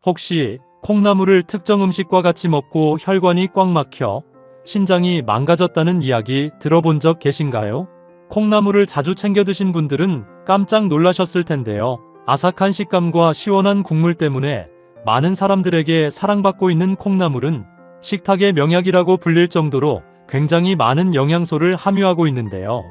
혹시 콩나물을 특정 음식과 같이 먹고 혈관이 꽉 막혀 신장이 망가졌다는 이야기 들어본 적 계신가요? 콩나물을 자주 챙겨 드신 분들은 깜짝 놀라셨을 텐데요. 아삭한 식감과 시원한 국물 때문에 많은 사람들에게 사랑받고 있는 콩나물은 식탁의 명약이라고 불릴 정도로 굉장히 많은 영양소를 함유하고 있는데요.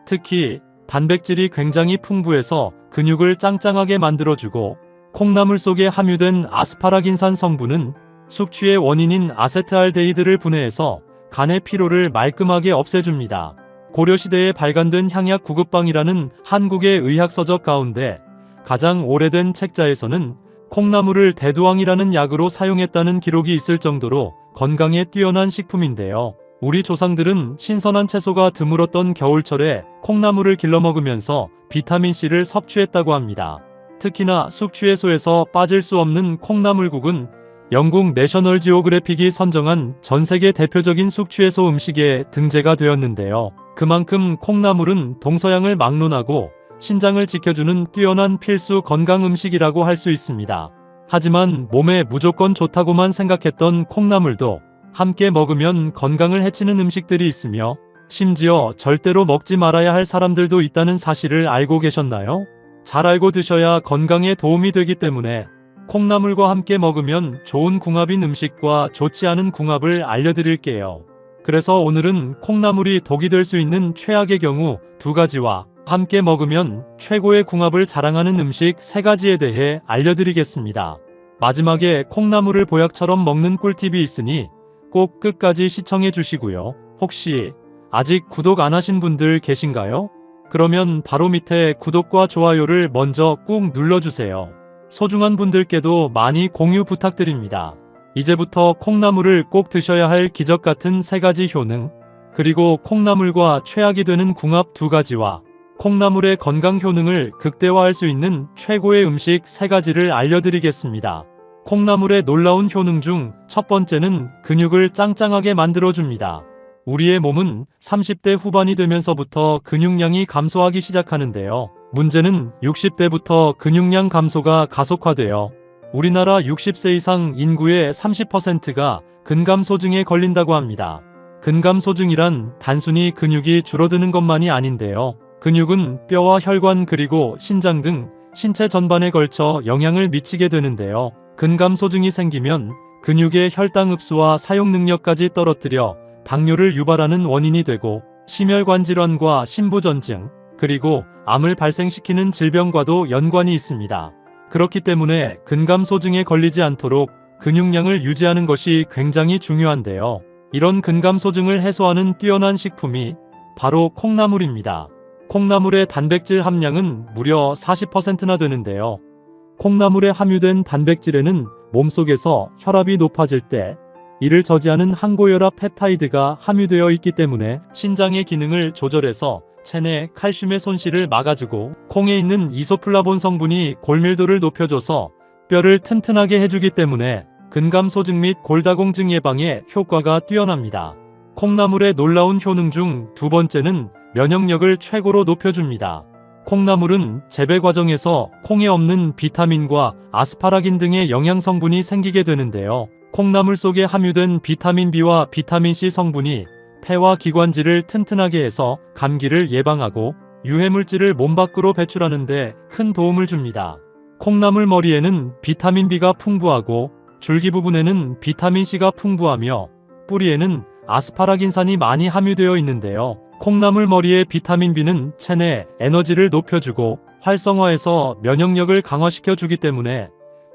특히 단백질이 굉장히 풍부해서 근육을 짱짱하게 만들어주고, 콩나물 속에 함유된 아스파라긴산 성분은 숙취의 원인인 아세트알데히드를 분해해서 간의 피로를 말끔하게 없애줍니다. 고려시대에 발간된 향약 구급방이라는 한국의 의학서적 가운데 가장 오래된 책자에서는 콩나물을 대두왕이라는 약으로 사용했다는 기록이 있을 정도로 건강에 뛰어난 식품인데요. 우리 조상들은 신선한 채소가 드물었던 겨울철에 콩나물을 길러 먹으면서 비타민C를 섭취했다고 합니다. 특히나 숙취해소에서 빠질 수 없는 콩나물국은 영국 내셔널 지오그래픽이 선정한 전세계 대표적인 숙취해소 음식에 등재가 되었는데요. 그만큼 콩나물은 동서양을 막론하고 신장을 지켜주는 뛰어난 필수 건강 음식이라고 할 수 있습니다. 하지만 몸에 무조건 좋다고만 생각했던 콩나물도 함께 먹으면 건강을 해치는 음식들이 있으며, 심지어 절대로 먹지 말아야 할 사람들도 있다는 사실을 알고 계셨나요? 잘 알고 드셔야 건강에 도움이 되기 때문에 콩나물과 함께 먹으면 좋은 궁합인 음식과 좋지 않은 궁합을 알려드릴게요. 그래서 오늘은 콩나물이 독이 될 수 있는 최악의 경우 2가지와 함께 먹으면 최고의 궁합을 자랑하는 음식 3가지에 대해 알려드리겠습니다. 마지막에 콩나물을 보약처럼 먹는 꿀팁이 있으니 꼭 끝까지 시청해 주시고요. 혹시 아직 구독 안 하신 분들 계신가요? 그러면 바로 밑에 구독과 좋아요를 먼저 꾹 눌러주세요. 소중한 분들께도 많이 공유 부탁드립니다. 이제부터 콩나물을 꼭 드셔야 할 기적 같은 3가지 효능, 그리고 콩나물과 최악이 되는 궁합 2가지와 콩나물의 건강 효능을 극대화할 수 있는 최고의 음식 3가지를 알려드리겠습니다. 콩나물의 놀라운 효능 중 첫 번째는 근육을 짱짱하게 만들어줍니다. 우리의 몸은 30대 후반이 되면서부터 근육량이 감소하기 시작하는데요. 문제는 60대부터 근육량 감소가 가속화되어 우리나라 60세 이상 인구의 30%가 근감소증에 걸린다고 합니다. 근감소증이란 단순히 근육이 줄어드는 것만이 아닌데요. 근육은 뼈와 혈관 그리고 신장 등 신체 전반에 걸쳐 영향을 미치게 되는데요. 근감소증이 생기면 근육의 혈당 흡수와 사용 능력까지 떨어뜨려 당뇨를 유발하는 원인이 되고, 심혈관 질환과 신부전증, 그리고 암을 발생시키는 질병과도 연관이 있습니다. 그렇기 때문에 근감소증에 걸리지 않도록 근육량을 유지하는 것이 굉장히 중요한데요. 이런 근감소증을 해소하는 뛰어난 식품이 바로 콩나물입니다. 콩나물의 단백질 함량은 무려 40%나 되는데요. 콩나물에 함유된 단백질에는 몸속에서 혈압이 높아질 때 이를 저지하는 항고혈압 펩타이드가 함유되어 있기 때문에 신장의 기능을 조절해서 체내 칼슘의 손실을 막아주고, 콩에 있는 이소플라본 성분이 골밀도를 높여줘서 뼈를 튼튼하게 해주기 때문에 근감소증 및 골다공증 예방에 효과가 뛰어납니다. 콩나물의 놀라운 효능 중 2번째는 면역력을 최고로 높여줍니다. 콩나물은 재배 과정에서 콩에 없는 비타민과 아스파라긴 등의 영양 성분이 생기게 되는데요. 콩나물 속에 함유된 비타민 B와 비타민 C 성분이 폐와 기관지를 튼튼하게 해서 감기를 예방하고 유해물질을 몸 밖으로 배출하는 데 큰 도움을 줍니다. 콩나물 머리에는 비타민 B가 풍부하고 줄기 부분에는 비타민 C가 풍부하며 뿌리에는 아스파라긴산이 많이 함유되어 있는데요. 콩나물 머리의 비타민 B는 체내 에너지를 높여주고 활성화해서 면역력을 강화시켜 주기 때문에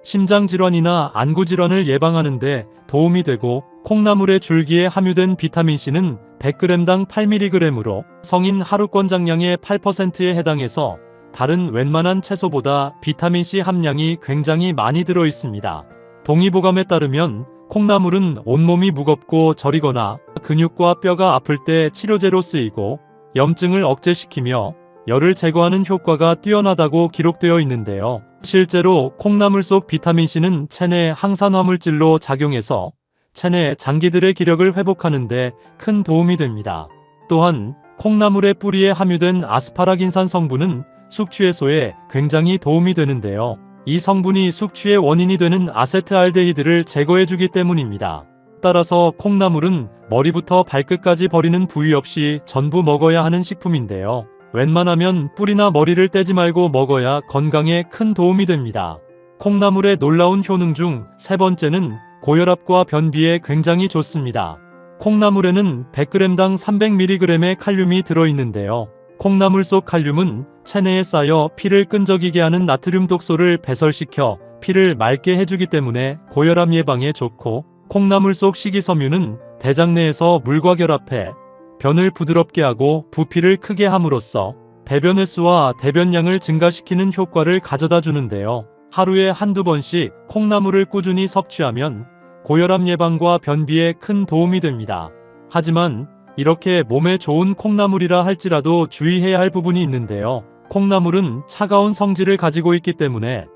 심장질환이나 안구질환을 예방하는 데 도움이 되고, 콩나물의 줄기에 함유된 비타민C는 100g당 8mg으로 성인 하루 권장량의 8%에 해당해서 다른 웬만한 채소보다 비타민C 함량이 굉장히 많이 들어 있습니다. 동의보감에 따르면 콩나물은 온몸이 무겁고 저리거나 근육과 뼈가 아플 때 치료제로 쓰이고, 염증을 억제시키며 열을 제거하는 효과가 뛰어나다고 기록되어 있는데요. 실제로 콩나물 속 비타민C는 체내 항산화물질로 작용해서 체내 장기들의 기력을 회복하는 데 큰 도움이 됩니다. 또한 콩나물의 뿌리에 함유된 아스파라긴산 성분은 숙취해소에 굉장히 도움이 되는데요. 이 성분이 숙취의 원인이 되는 아세트알데히드를 제거해주기 때문입니다. 따라서 콩나물은 머리부터 발끝까지 버리는 부위 없이 전부 먹어야 하는 식품인데요. 웬만하면 뿌리나 머리를 떼지 말고 먹어야 건강에 큰 도움이 됩니다. 콩나물의 놀라운 효능 중 세 번째는 고혈압과 변비에 굉장히 좋습니다. 콩나물에는 100g당 300mg의 칼륨이 들어있는데요. 콩나물 속 칼륨은 체내에 쌓여 피를 끈적이게 하는 나트륨 독소를 배설시켜 피를 맑게 해주기 때문에 고혈압 예방에 좋고, 콩나물 속 식이섬유는 대장 내에서 물과 결합해 변을 부드럽게 하고 부피를 크게 함으로써 배변 횟수와 대변량을 증가시키는 효과를 가져다 주는데요. 하루에 한두 번씩 콩나물을 꾸준히 섭취하면 고혈압 예방과 변비에 큰 도움이 됩니다. 하지만 이렇게 몸에 좋은 콩나물이라 할지라도 주의해야 할 부분이 있는데요. 콩나물은 차가운 성질을 가지고 있기 때문에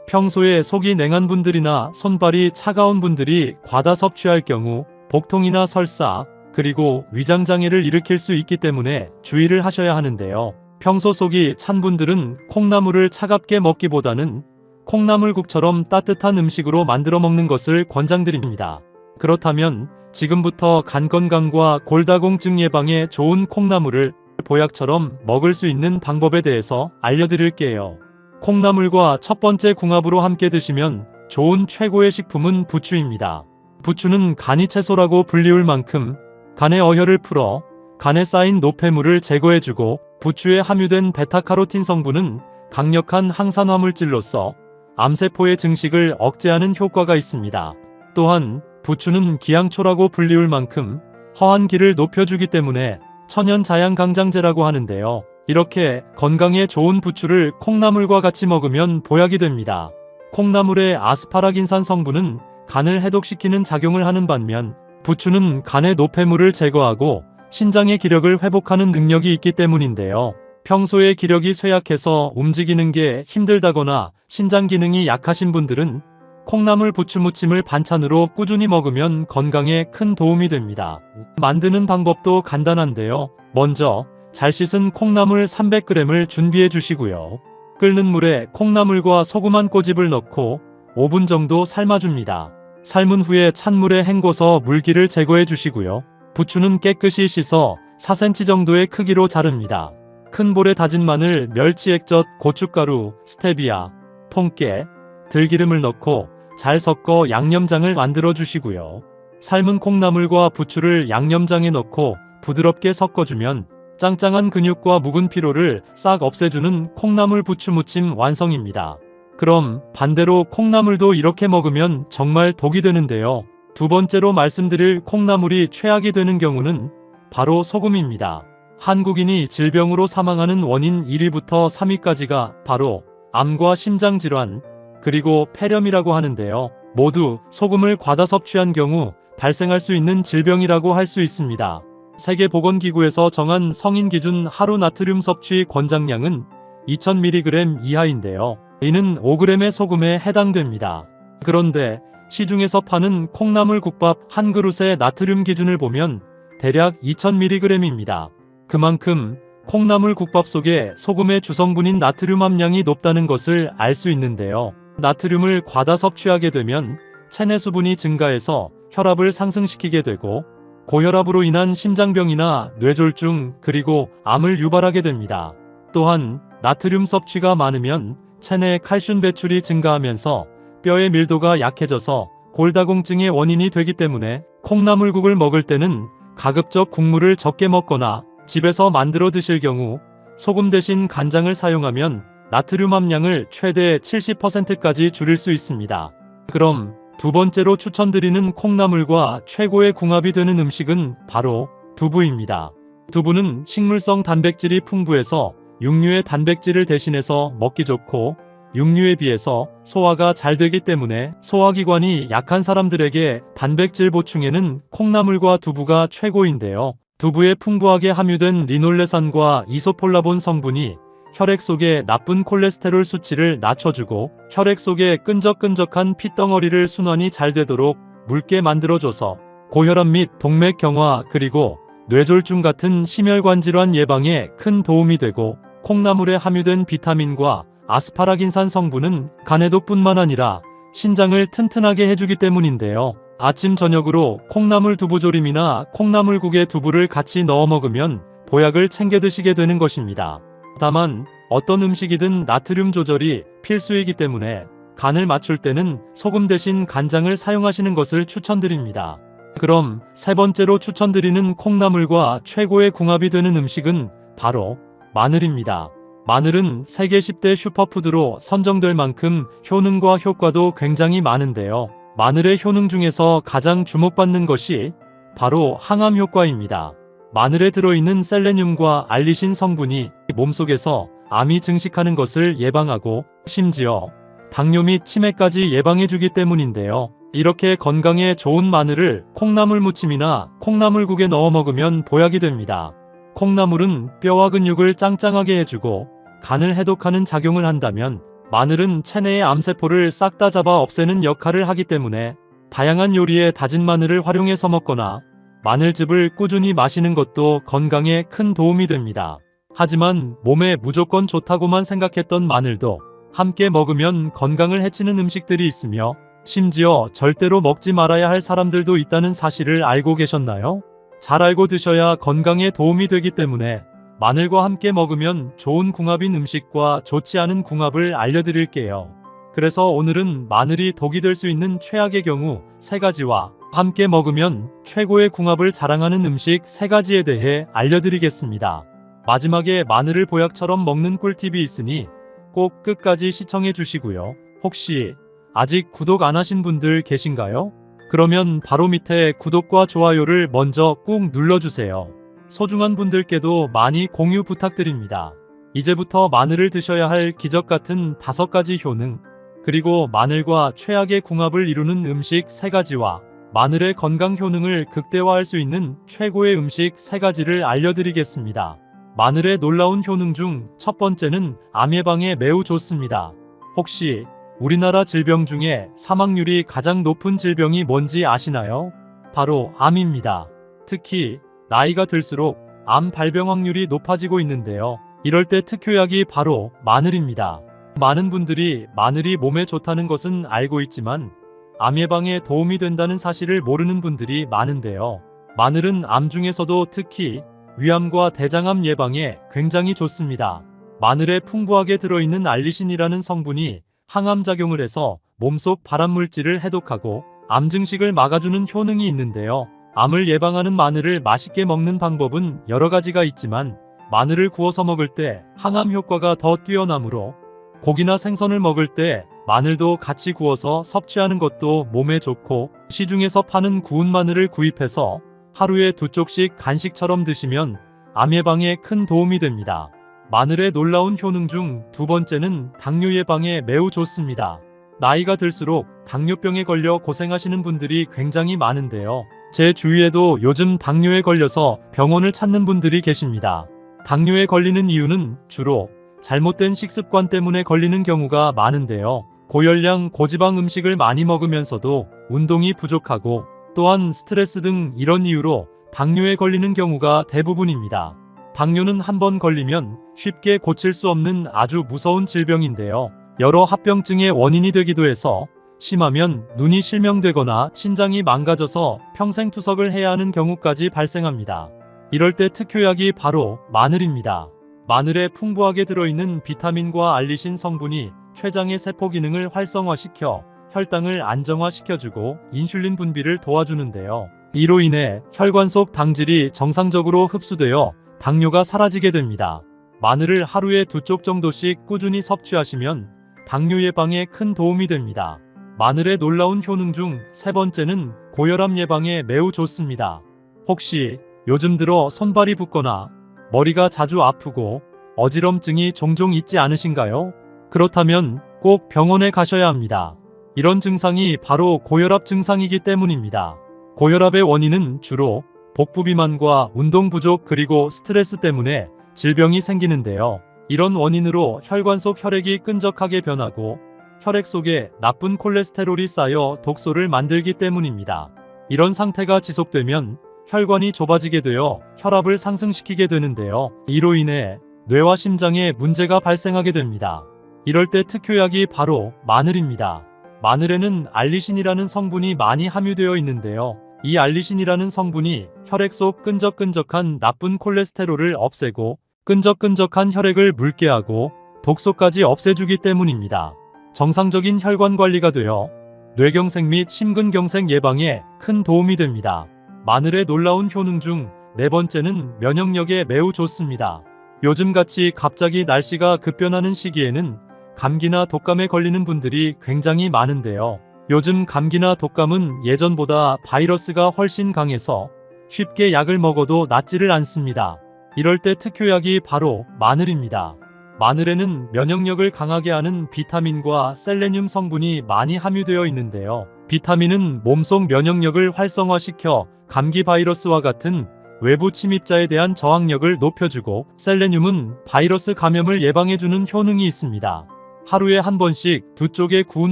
평소에 속이 냉한 분들이나 손발이 차가운 분들이 과다 섭취할 경우 복통이나 설사, 그리고 위장장애를 일으킬 수 있기 때문에 주의를 하셔야 하는데요. 평소 속이 찬 분들은 콩나물을 차갑게 먹기보다는 콩나물국처럼 따뜻한 음식으로 만들어 먹는 것을 권장드립니다. 그렇다면 지금부터 간 건강과 골다공증 예방에 좋은 콩나물을 보약처럼 먹을 수 있는 방법에 대해서 알려드릴게요. 콩나물과 첫 번째 궁합으로 함께 드시면 좋은 최고의 식품은 부추입니다. 부추는 간이 채소라고 불리울 만큼 간의 어혈을 풀어 간에 쌓인 노폐물을 제거해주고, 부추에 함유된 베타카로틴 성분은 강력한 항산화물질로서 암세포의 증식을 억제하는 효과가 있습니다. 또한 부추는 기양초라고 불리울 만큼 허한 기를 높여주기 때문에 천연 자양강장제라고 하는데요. 이렇게 건강에 좋은 부추를 콩나물과 같이 먹으면 보약이 됩니다. 콩나물의 아스파라긴산 성분은 간을 해독시키는 작용을 하는 반면, 부추는 간의 노폐물을 제거하고 신장의 기력을 회복하는 능력이 있기 때문인데요. 평소에 기력이 쇠약해서 움직이는 게 힘들다거나 신장 기능이 약하신 분들은 콩나물 부추무침을 반찬으로 꾸준히 먹으면 건강에 큰 도움이 됩니다. 만드는 방법도 간단한데요. 먼저 잘 씻은 콩나물 300g을 준비해 주시고요. 끓는 물에 콩나물과 소금 한 꼬집을 넣고 5분 정도 삶아줍니다. 삶은 후에 찬물에 헹궈서 물기를 제거해 주시고요. 부추는 깨끗이 씻어 4cm 정도의 크기로 자릅니다. 큰 볼에 다진 마늘, 멸치 액젓, 고춧가루, 스테비아, 통깨, 들기름을 넣고 잘 섞어 양념장을 만들어 주시고요. 삶은 콩나물과 부추를 양념장에 넣고 부드럽게 섞어주면 짱짱한 근육과 묵은 피로를 싹 없애주는 콩나물 부추 무침 완성입니다. 그럼 반대로 콩나물도 이렇게 먹으면 정말 독이 되는데요. 두 번째로 말씀드릴 콩나물이 최악이 되는 경우는 바로 소금입니다. 한국인이 질병으로 사망하는 원인 1위부터 3위까지가 바로 암과 심장질환, 그리고 폐렴이라고 하는데요. 모두 소금을 과다 섭취한 경우 발생할 수 있는 질병이라고 할 수 있습니다. 세계보건기구에서 정한 성인 기준 하루 나트륨 섭취 권장량은 2000mg 이하인데요. 이는 5g의 소금에 해당됩니다. 그런데 시중에서 파는 콩나물 국밥 한 그릇의 나트륨 기준을 보면 대략 2000mg입니다. 그만큼 콩나물 국밥 속에 소금의 주성분인 나트륨 함량이 높다는 것을 알 수 있는데요. 나트륨을 과다 섭취하게 되면 체내 수분이 증가해서 혈압을 상승시키게 되고, 고혈압으로 인한 심장병이나 뇌졸중, 그리고 암을 유발하게 됩니다. 또한 나트륨 섭취가 많으면 체내 칼슘 배출이 증가하면서 뼈의 밀도가 약해져서 골다공증의 원인이 되기 때문에 콩나물국을 먹을 때는 가급적 국물을 적게 먹거나 집에서 만들어 드실 경우 소금 대신 간장을 사용하면 나트륨 함량을 최대 70%까지 줄일 수 있습니다. 그럼 두 번째로 추천드리는 콩나물과 최고의 궁합이 되는 음식은 바로 두부입니다. 두부는 식물성 단백질이 풍부해서 육류의 단백질을 대신해서 먹기 좋고, 육류에 비해서 소화가 잘 되기 때문에 소화기관이 약한 사람들에게 단백질 보충에는 콩나물과 두부가 최고인데요. 두부에 풍부하게 함유된 리놀레산과 이소폴라본 성분이 혈액 속의 나쁜 콜레스테롤 수치를 낮춰주고 혈액 속의 끈적끈적한 핏덩어리를 순환이 잘 되도록 묽게 만들어줘서 고혈압 및 동맥경화, 그리고 뇌졸중 같은 심혈관 질환 예방에 큰 도움이 되고, 콩나물에 함유된 비타민과 아스파라긴산 성분은 간해독뿐만 아니라 신장을 튼튼하게 해주기 때문인데요. 아침 저녁으로 콩나물 두부조림이나 콩나물국에 두부를 같이 넣어 먹으면 보약을 챙겨 드시게 되는 것입니다. 다만 어떤 음식이든 나트륨 조절이 필수이기 때문에 간을 맞출 때는 소금 대신 간장을 사용하시는 것을 추천드립니다. 그럼 세 번째로 추천드리는 콩나물과 최고의 궁합이 되는 음식은 바로 마늘입니다. 마늘은 세계 10대 슈퍼푸드로 선정될 만큼 효능과 효과도 굉장히 많은데요. 마늘의 효능 중에서 가장 주목받는 것이 바로 항암 효과입니다. 마늘에 들어있는 셀레늄과 알리신 성분이 몸속에서 암이 증식하는 것을 예방하고 심지어 당뇨 및 치매까지 예방해주기 때문인데요. 이렇게 건강에 좋은 마늘을 콩나물 무침이나 콩나물국에 넣어 먹으면 보약이 됩니다. 콩나물은 뼈와 근육을 짱짱하게 해주고 간을 해독하는 작용을 한다면 마늘은 체내의 암세포를 싹 다 잡아 없애는 역할을 하기 때문에 다양한 요리에 다진 마늘을 활용해서 먹거나 마늘즙을 꾸준히 마시는 것도 건강에 큰 도움이 됩니다. 하지만 몸에 무조건 좋다고만 생각했던 마늘도 함께 먹으면 건강을 해치는 음식들이 있으며 심지어 절대로 먹지 말아야 할 사람들도 있다는 사실을 알고 계셨나요? 잘 알고 드셔야 건강에 도움이 되기 때문에 마늘과 함께 먹으면 좋은 궁합인 음식과 좋지 않은 궁합을 알려드릴게요. 그래서 오늘은 마늘이 독이 될 수 있는 최악의 경우 3가지와 함께 먹으면 최고의 궁합을 자랑하는 음식 3가지에 대해 알려드리겠습니다. 마지막에 마늘을 보약처럼 먹는 꿀팁이 있으니 꼭 끝까지 시청해 주시고요. 혹시 아직 구독 안 하신 분들 계신가요? 그러면 바로 밑에 구독과 좋아요를 먼저 꾹 눌러주세요. 소중한 분들께도 많이 공유 부탁드립니다. 이제부터 마늘을 드셔야 할 기적 같은 5가지 효능, 그리고 마늘과 최악의 궁합을 이루는 음식 3가지와 마늘의 건강 효능을 극대화할 수 있는 최고의 음식 3가지를 알려드리겠습니다. 마늘의 놀라운 효능 중 첫 번째는 암 예방에 매우 좋습니다. 혹시 우리나라 질병 중에 사망률이 가장 높은 질병이 뭔지 아시나요? 바로 암입니다. 특히 나이가 들수록 암 발병 확률이 높아지고 있는데요. 이럴 때 특효약이 바로 마늘입니다. 많은 분들이 마늘이 몸에 좋다는 것은 알고 있지만 암 예방에 도움이 된다는 사실을 모르는 분들이 많은데요. 마늘은 암 중에서도 특히 위암과 대장암 예방에 굉장히 좋습니다. 마늘에 풍부하게 들어있는 알리신이라는 성분이 항암작용을 해서 몸속 발암물질을 해독하고 암 증식을 막아주는 효능이 있는데요. 암을 예방하는 마늘을 맛있게 먹는 방법은 여러 가지가 있지만 마늘을 구워서 먹을 때 항암 효과가 더 뛰어나므로 고기나 생선을 먹을 때 마늘도 같이 구워서 섭취하는 것도 몸에 좋고 시중에서 파는 구운 마늘을 구입해서 하루에 2쪽씩 간식처럼 드시면 암 예방에 큰 도움이 됩니다. 마늘의 놀라운 효능 중 2번째는 당뇨 예방에 매우 좋습니다. 나이가 들수록 당뇨병에 걸려 고생하시는 분들이 굉장히 많은데요. 제 주위에도 요즘 당뇨에 걸려서 병원을 찾는 분들이 계십니다. 당뇨에 걸리는 이유는 주로 잘못된 식습관 때문에 걸리는 경우가 많은데요. 고열량, 고지방 음식을 많이 먹으면서도 운동이 부족하고 또한 스트레스 등 이런 이유로 당뇨에 걸리는 경우가 대부분입니다. 당뇨는 한번 걸리면 쉽게 고칠 수 없는 아주 무서운 질병인데요. 여러 합병증의 원인이 되기도 해서 심하면 눈이 실명되거나 신장이 망가져서 평생 투석을 해야 하는 경우까지 발생합니다. 이럴 때 특효약이 바로 마늘입니다. 마늘에 풍부하게 들어있는 비타민과 알리신 성분이 췌장의 세포 기능을 활성화시켜 혈당을 안정화시켜주고 인슐린 분비를 도와주는데요. 이로 인해 혈관 속 당질이 정상적으로 흡수되어 당뇨가 사라지게 됩니다. 마늘을 하루에 2쪽 정도씩 꾸준히 섭취하시면 당뇨 예방에 큰 도움이 됩니다. 마늘의 놀라운 효능 중 3번째는 고혈압 예방에 매우 좋습니다. 혹시 요즘 들어 손발이 붓거나 머리가 자주 아프고 어지럼증이 종종 있지 않으신가요? 그렇다면 꼭 병원에 가셔야 합니다. 이런 증상이 바로 고혈압 증상이기 때문입니다. 고혈압의 원인은 주로 복부 비만과 운동 부족 그리고 스트레스 때문에 질병이 생기는데요. 이런 원인으로 혈관 속 혈액이 끈적하게 변하고 혈액 속에 나쁜 콜레스테롤이 쌓여 독소를 만들기 때문입니다. 이런 상태가 지속되면 혈관이 좁아지게 되어 혈압을 상승시키게 되는데요. 이로 인해 뇌와 심장에 문제가 발생하게 됩니다. 이럴 때 특효약이 바로 마늘입니다. 마늘에는 알리신이라는 성분이 많이 함유되어 있는데요. 이 알리신이라는 성분이 혈액 속 끈적끈적한 나쁜 콜레스테롤을 없애고 끈적끈적한 혈액을 묽게 하고 독소까지 없애주기 때문입니다. 정상적인 혈관 관리가 되어 뇌경색 및 심근경색 예방에 큰 도움이 됩니다. 마늘의 놀라운 효능 중 네 번째는 면역력에 매우 좋습니다. 요즘같이 갑자기 날씨가 급변하는 시기에는 감기나 독감에 걸리는 분들이 굉장히 많은데요. 요즘 감기나 독감은 예전보다 바이러스가 훨씬 강해서 쉽게 약을 먹어도 낫지를 않습니다. 이럴 때 특효약이 바로 마늘입니다. 마늘에는 면역력을 강하게 하는 비타민과 셀레늄 성분이 많이 함유되어 있는데요. 비타민은 몸속 면역력을 활성화시켜 감기 바이러스와 같은 외부 침입자에 대한 저항력을 높여주고, 셀레늄은 바이러스 감염을 예방해주는 효능이 있습니다. 하루에 한 번씩 두 쪽의 구운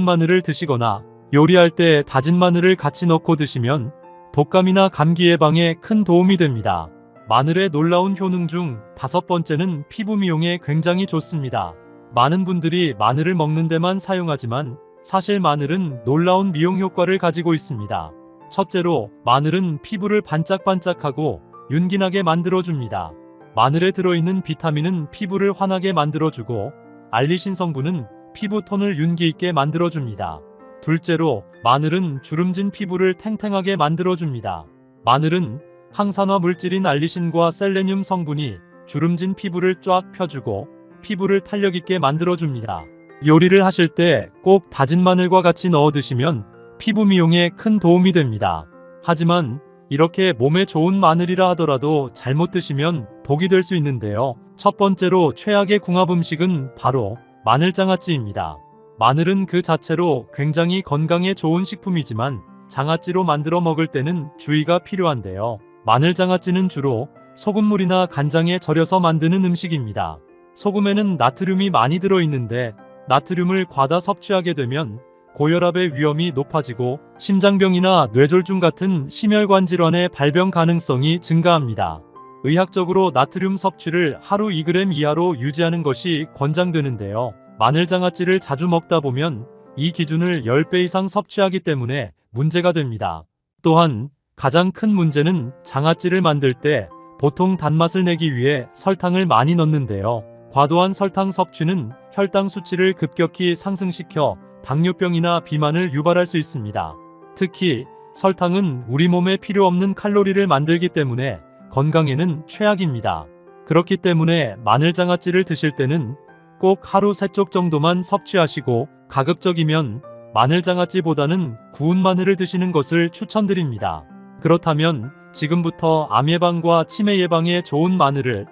마늘을 드시거나 요리할 때 다진 마늘을 같이 넣고 드시면 독감이나 감기 예방에 큰 도움이 됩니다. 마늘의 놀라운 효능 중 다섯 번째는 피부 미용에 굉장히 좋습니다. 많은 분들이 마늘을 먹는 데만 사용하지만 사실 마늘은 놀라운 미용 효과를 가지고 있습니다. 첫째로 마늘은 피부를 반짝반짝하고 윤기나게 만들어줍니다. 마늘에 들어있는 비타민은 피부를 환하게 만들어주고, 알리신 성분은 피부 톤을 윤기 있게 만들어줍니다. 둘째로 마늘은 주름진 피부를 탱탱하게 만들어줍니다. 마늘은 항산화 물질인 알리신과 셀레늄 성분이 주름진 피부를 쫙 펴주고 피부를 탄력있게 만들어줍니다. 요리를 하실 때 꼭 다진 마늘과 같이 넣어 드시면 피부 미용에 큰 도움이 됩니다. 하지만 이렇게 몸에 좋은 마늘이라 하더라도 잘못 드시면 독이 될 수 있는데요. 첫 번째로 최악의 궁합 음식은 바로 마늘장아찌입니다. 마늘은 그 자체로 굉장히 건강에 좋은 식품이지만 장아찌로 만들어 먹을 때는 주의가 필요한데요. 마늘장아찌는 주로 소금물이나 간장에 절여서 만드는 음식입니다. 소금에는 나트륨이 많이 들어있는데 나트륨을 과다 섭취하게 되면 고혈압의 위험이 높아지고 심장병이나 뇌졸중 같은 심혈관 질환의 발병 가능성이 증가합니다. 의학적으로 나트륨 섭취를 하루 2g 이하로 유지하는 것이 권장되는데요. 마늘장아찌를 자주 먹다 보면 이 기준을 10배 이상 섭취하기 때문에 문제가 됩니다. 또한 가장 큰 문제는 장아찌를 만들 때 보통 단맛을 내기 위해 설탕을 많이 넣는데요. 과도한 설탕 섭취는 혈당 수치를 급격히 상승시켜 당뇨병이나 비만을 유발할 수 있습니다. 특히 설탕은 우리 몸에 필요 없는 칼로리를 만들기 때문에 건강에는 최악입니다. 그렇기 때문에 마늘장아찌를 드실 때는 꼭 하루 3쪽 정도만 섭취하시고, 가급적이면 마늘장아찌보다는 구운 마늘을 드시는 것을 추천드립니다. 그렇다면 지금부터 암 예방과 치매 예방에 좋은 마늘을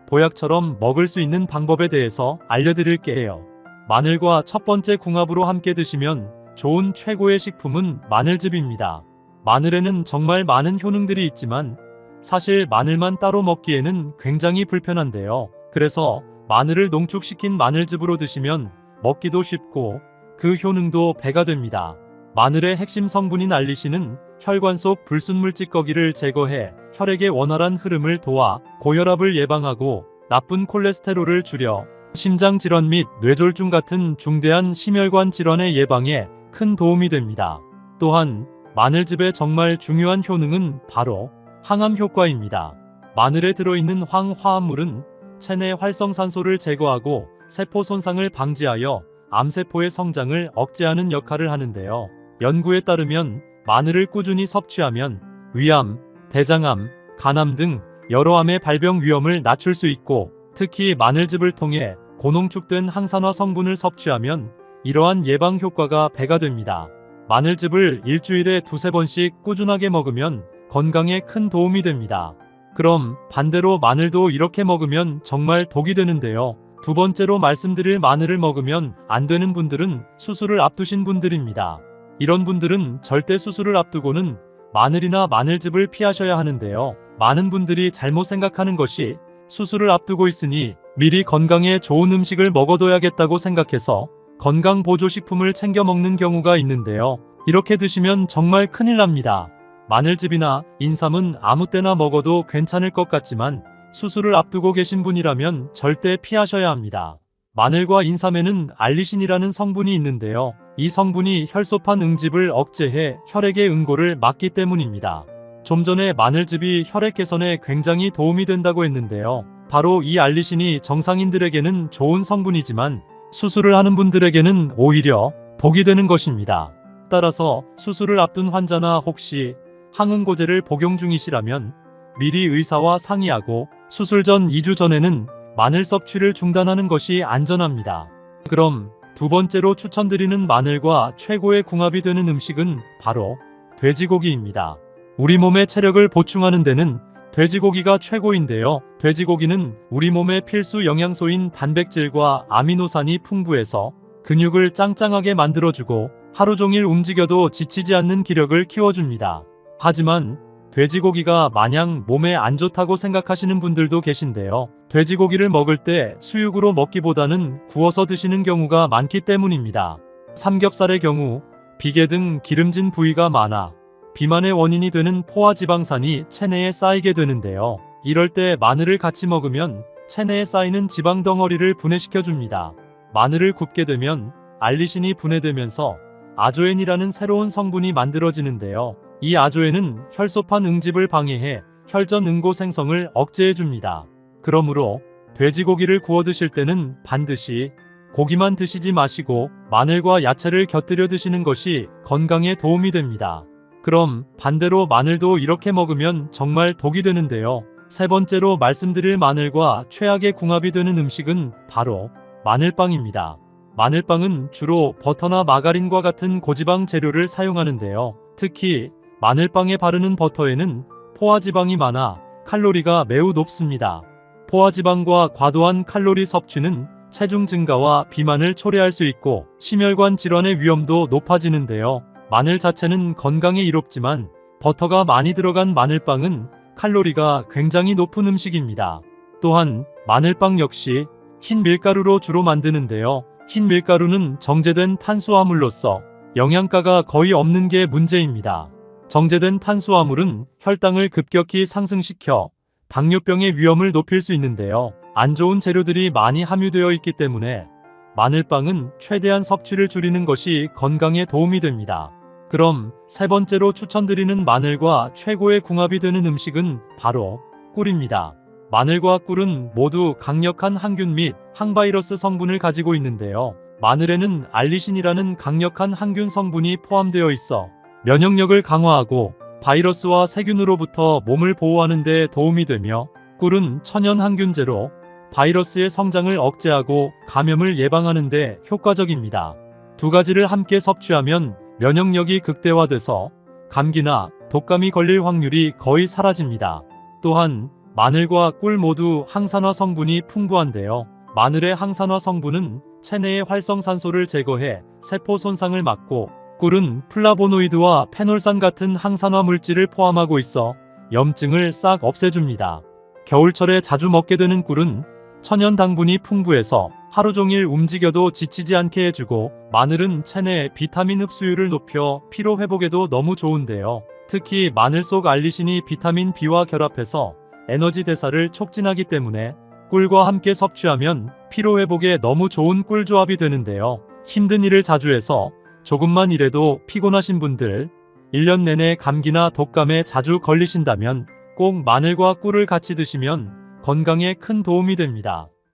보약처럼 먹을 수 있는 방법에 대해서 알려드릴게요. 마늘과 첫 번째 궁합으로 함께 드시면 좋은 최고의 식품은 마늘즙입니다. 마늘에는 정말 많은 효능들이 있지만 사실 마늘만 따로 먹기에는 굉장히 불편한데요. 그래서 마늘을 농축시킨 마늘즙으로 드시면 먹기도 쉽고 그 효능도 배가 됩니다. 마늘의 핵심 성분인 알리신은 혈관 속 불순물 찌꺼기를 제거해 혈액의 원활한 흐름을 도와 고혈압을 예방하고 나쁜 콜레스테롤을 줄여 심장질환 및 뇌졸중 같은 중대한 심혈관 질환의 예방에 큰 도움이 됩니다. 또한 마늘즙의 정말 중요한 효능은 바로 항암 효과입니다. 마늘에 들어있는 황화합물은 체내 활성산소를 제거하고 세포 손상을 방지하여 암세포의 성장을 억제하는 역할을 하는데요. 연구에 따르면 마늘을 꾸준히 섭취하면 위암, 대장암, 간암 등 여러 암의 발병 위험을 낮출 수 있고, 특히 마늘즙을 통해 고농축된 항산화 성분을 섭취하면 이러한 예방 효과가 배가 됩니다. 마늘즙을 일주일에 2~3번씩 꾸준하게 먹으면 건강에 큰 도움이 됩니다. 그럼 반대로 마늘도 이렇게 먹으면 정말 독이 되는데요. 두 번째로 말씀드릴 마늘을 먹으면 안 되는 분들은 수술을 앞두신 분들입니다. 이런 분들은 절대 수술을 앞두고는 마늘이나 마늘즙을 피하셔야 하는데요. 많은 분들이 잘못 생각하는 것이 수술을 앞두고 있으니 미리 건강에 좋은 음식을 먹어둬야겠다고 생각해서 건강보조식품을 챙겨 먹는 경우가 있는데요. 이렇게 드시면 정말 큰일 납니다. 마늘즙이나 인삼은 아무 때나 먹어도 괜찮을 것 같지만 수술을 앞두고 계신 분이라면 절대 피하셔야 합니다. 마늘과 인삼에는 알리신이라는 성분이 있는데요. 이 성분이 혈소판 응집을 억제해 혈액의 응고를 막기 때문입니다. 좀 전에 마늘즙이 혈액 개선에 굉장히 도움이 된다고 했는데요. 바로 이 알리신이 정상인들에게는 좋은 성분이지만 수술을 하는 분들에게는 오히려 독이 되는 것입니다. 따라서 수술을 앞둔 환자나 혹시 항응고제를 복용 중이시라면 미리 의사와 상의하고 수술 전 2주 전에는 마늘 섭취를 중단하는 것이 안전합니다. 그럼 두 번째로 추천드리는 마늘과 최고의 궁합이 되는 음식은 바로 돼지고기입니다. 우리 몸의 체력을 보충하는 데는 돼지고기가 최고인데요. 돼지고기는 우리 몸의 필수 영양소인 단백질과 아미노산이 풍부해서 근육을 짱짱하게 만들어주고 하루 종일 움직여도 지치지 않는 기력을 키워줍니다. 하지만 돼지고기가 마냥 몸에 안 좋다고 생각하시는 분들도 계신데요. 돼지고기를 먹을 때 수육으로 먹기보다는 구워서 드시는 경우가 많기 때문입니다. 삼겹살의 경우 비계 등 기름진 부위가 많아 비만의 원인이 되는 포화지방산이 체내에 쌓이게 되는데요. 이럴 때 마늘을 같이 먹으면 체내에 쌓이는 지방 덩어리를 분해시켜줍니다. 마늘을 굽게 되면 알리신이 분해되면서 아조엔이라는 새로운 성분이 만들어지는데요. 이 아조엔은 혈소판 응집을 방해해 혈전 응고 생성을 억제해줍니다. 그러므로 돼지고기를 구워 드실 때는 반드시 고기만 드시지 마시고 마늘과 야채를 곁들여 드시는 것이 건강에 도움이 됩니다. 그럼 반대로 마늘도 이렇게 먹으면 정말 독이 되는데요. 세 번째로 말씀드릴 마늘과 최악의 궁합이 되는 음식은 바로 마늘빵입니다. 마늘빵은 주로 버터나 마가린과 같은 고지방 재료를 사용하는데요. 특히 마늘빵에 바르는 버터에는 포화지방이 많아 칼로리가 매우 높습니다. 포화지방과 과도한 칼로리 섭취는 체중 증가와 비만을 초래할 수 있고 심혈관 질환의 위험도 높아지는데요. 마늘 자체는 건강에 이롭지만 버터가 많이 들어간 마늘빵은 칼로리가 굉장히 높은 음식입니다. 또한 마늘빵 역시 흰 밀가루로 주로 만드는데요. 흰 밀가루는 정제된 탄수화물로서 영양가가 거의 없는 게 문제입니다. 정제된 탄수화물은 혈당을 급격히 상승시켜 당뇨병의 위험을 높일 수 있는데요. 안 좋은 재료들이 많이 함유되어 있기 때문에 마늘빵은 최대한 섭취를 줄이는 것이 건강에 도움이 됩니다. 그럼 세 번째로 추천드리는 마늘과 최고의 궁합이 되는 음식은 바로 꿀입니다. 마늘과 꿀은 모두 강력한 항균 및 항바이러스 성분을 가지고 있는데요. 마늘에는 알리신이라는 강력한 항균 성분이 포함되어 있어 면역력을 강화하고 바이러스와 세균으로부터 몸을 보호하는 데 도움이 되며 꿀은 천연 항균제로 바이러스의 성장을 억제하고 감염을 예방하는 데 효과적입니다. 두 가지를 함께 섭취하면 면역력이 극대화돼서 감기나 독감이 걸릴 확률이 거의 사라집니다. 또한 마늘과 꿀 모두 항산화 성분이 풍부한데요. 마늘의 항산화 성분은 체내의 활성산소를 제거해 세포 손상을 막고 꿀은 플라보노이드와 페놀산 같은 항산화 물질을 포함하고 있어 염증을 싹 없애줍니다. 겨울철에 자주 먹게 되는 꿀은 천연 당분이 풍부해서 하루 종일 움직여도 지치지 않게 해주고 마늘은 체내 비타민 흡수율을 높여 피로 회복에도 너무 좋은데요. 특히 마늘 속 알리신이 비타민 B와 결합해서 에너지 대사를 촉진하기 때문에 꿀과 함께 섭취하면 피로 회복에 너무 좋은 꿀 조합이 되는데요. 힘든 일을 자주 해서 조금만 일해도 피곤하신 분들, 1년 내내 감기나 독감에 자주 걸리신다면 꼭 마늘과 꿀을 같이 드시면 건강에 큰 도움이 됩니다.